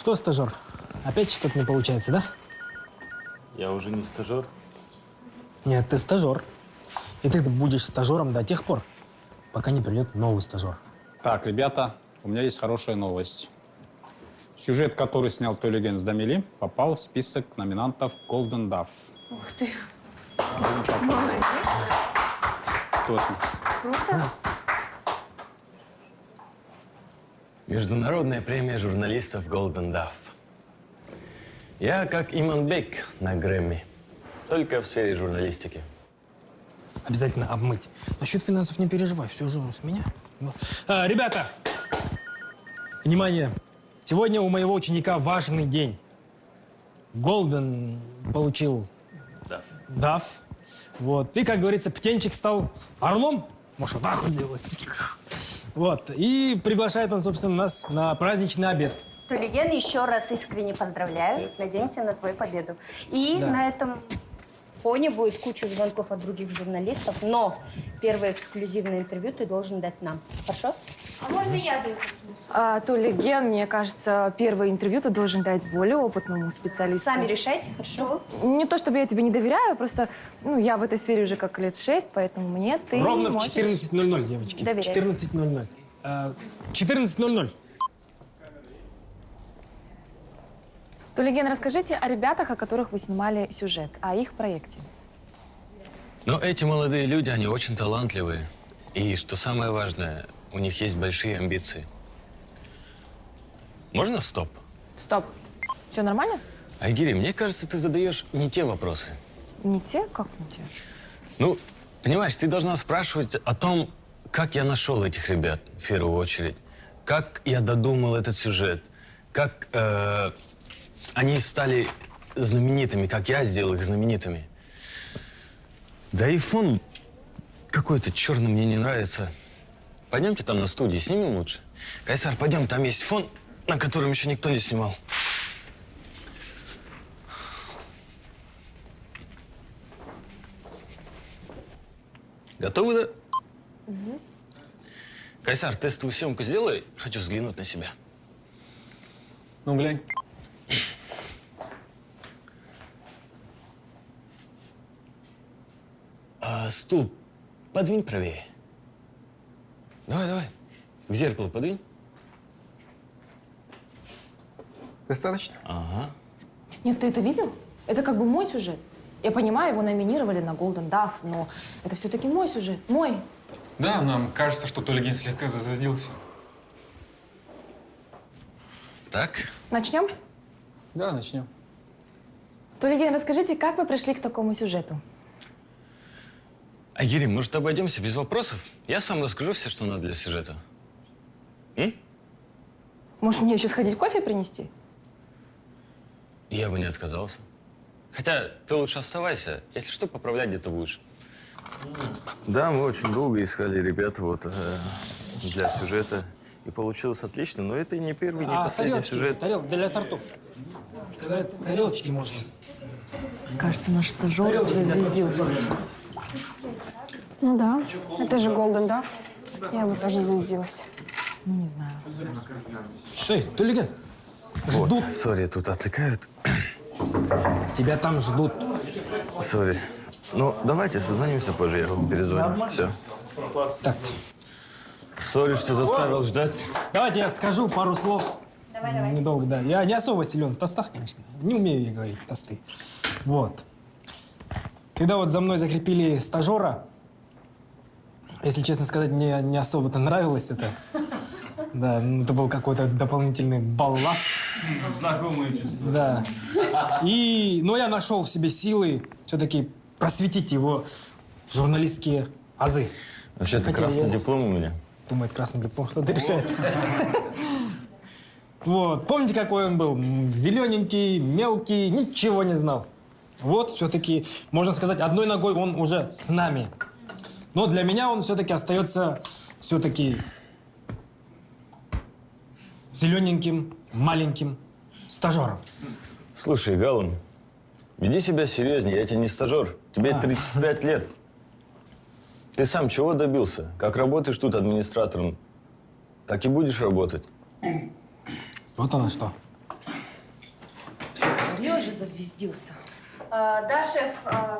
Что, стажер? Опять что-то не получается, да? Я уже не стажер. Нет, ты стажер. И ты будешь стажером до тех пор, пока не придет новый стажер. Так, ребята, у меня есть хорошая новость. Сюжет, который снял Төлеген с Дамили, попал в список номинантов Golden Dove. Ух ты. Точно. Круто. Международная премия журналистов Golden Dove. Я как Иманбек на Грэмми, только в сфере журналистики. Обязательно обмыть. Насчет финансов не переживай, все же с меня. Ребята, внимание! Сегодня у моего ученика важный день. Голден получил Дав. Вот. И, как говорится, птенчик стал орлом. Может, вот так вот сделать. Вот. И приглашает он, собственно, нас на праздничный обед. Төлеген, еще раз искренне поздравляю. Надеемся на твою победу. И Да. на этом фоне будет куча звонков от других журналистов, но первое эксклюзивное интервью ты должен дать нам. Хорошо? А можно я зайду? Төлеген, мне кажется, первое интервью ты должен дать более опытному специалисту. Сами решайте, хорошо? Не то, чтобы я тебе не доверяю, просто я в этой сфере уже как лет 6, поэтому мне ты Ровно в можешь 14:00, девочки. В доверять. 14:00. 14:00. Төлеген, расскажите о ребятах, о которых вы снимали сюжет, о их проекте. Но эти молодые люди, они очень талантливые. И, что самое важное, у них есть большие амбиции. Можно стоп? Стоп. Все нормально? Айгири, мне кажется, ты задаешь не те вопросы. Не те? Как не те? Ну, понимаешь, ты должна спрашивать о том, как я нашел этих ребят, в первую очередь. Как я додумал этот сюжет. Как они стали знаменитыми, как я сделал их знаменитыми. Да и фон какой-то черный мне не нравится. Пойдемте там на студии, снимем лучше. Кайсар, пойдем, там есть фон, на котором еще никто не снимал. Готовы, да? Угу. Кайсар, тестовую съемку сделай. Хочу взглянуть на себя. Ну, глянь. Стул подвинь правее. Давай, давай. К зеркалу подвинь. Достаточно? Ага. Нет, ты это видел? Это как бы мой сюжет. Я понимаю, его номинировали на Golden Dove, но это все-таки мой сюжет, мой. Да, нам кажется, что Төлеген слегка зазвездился. Так. Начнем? Да, начнем. Төлеген, расскажите, как вы пришли к такому сюжету? Айгири, может, обойдемся без вопросов? Я сам расскажу все, что надо для сюжета. Может, мне еще сходить кофе принести? Я бы не отказался. Хотя ты лучше оставайся. Если что, поправлять где-то будешь. Да, мы очень долго искали ребят для сюжета. И получилось отлично, но это не первый, не последний сюжет. Для тортов. Тарелочки можно. Кажется, наш стажер зазвездился. Ну да, это же Golden Dove. Я бы тоже звездилась. Ну, не знаю. Эй, Төлеген, ждут. Сори, тут отвлекают. Тебя там ждут. Сори. Ну, давайте созвонимся позже, я вам перезвоню. Все. Так, Сори, что заставил ждать. давайте я скажу пару слов. Давай. Недолго, да. Я не особо силен в тостах, конечно. Не умею я говорить тосты. Вот. Когда вот за мной закрепили стажера, если честно сказать, мне не особо-то нравилось это. Да, это был какой-то дополнительный балласт. Знакомые чувства. Да. Но я нашел в себе силы все-таки просветить его в журналистские азы. Вообще-то Хотя красный я- диплом у меня. Думает, красный диплом что-то решает. Вот. Помните, какой он был? Зелененький, мелкий, ничего не знал. Вот все-таки, можно сказать, одной ногой он уже с нами. Но для меня он все-таки остается все-таки зелененьким, маленьким стажером. Слушай, Галан, веди себя серьезнее, я тебе не стажер. Тебе 35 лет. Ты сам чего добился? Как работаешь тут администратором, так и будешь работать. Вот оно что. Говорила же, зазвездился. Да, шеф,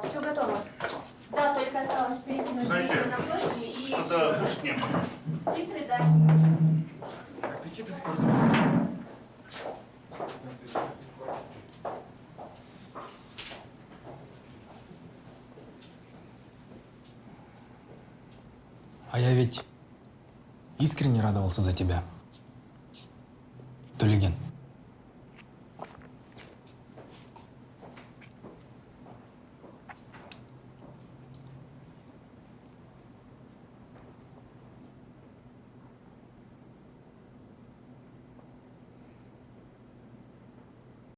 все готово. Да, только осталось перекинуть деньги на флешку и... Что-то душек не было. Цифры, да. Аппетит испортился. А я ведь искренне радовался за тебя. Толигин.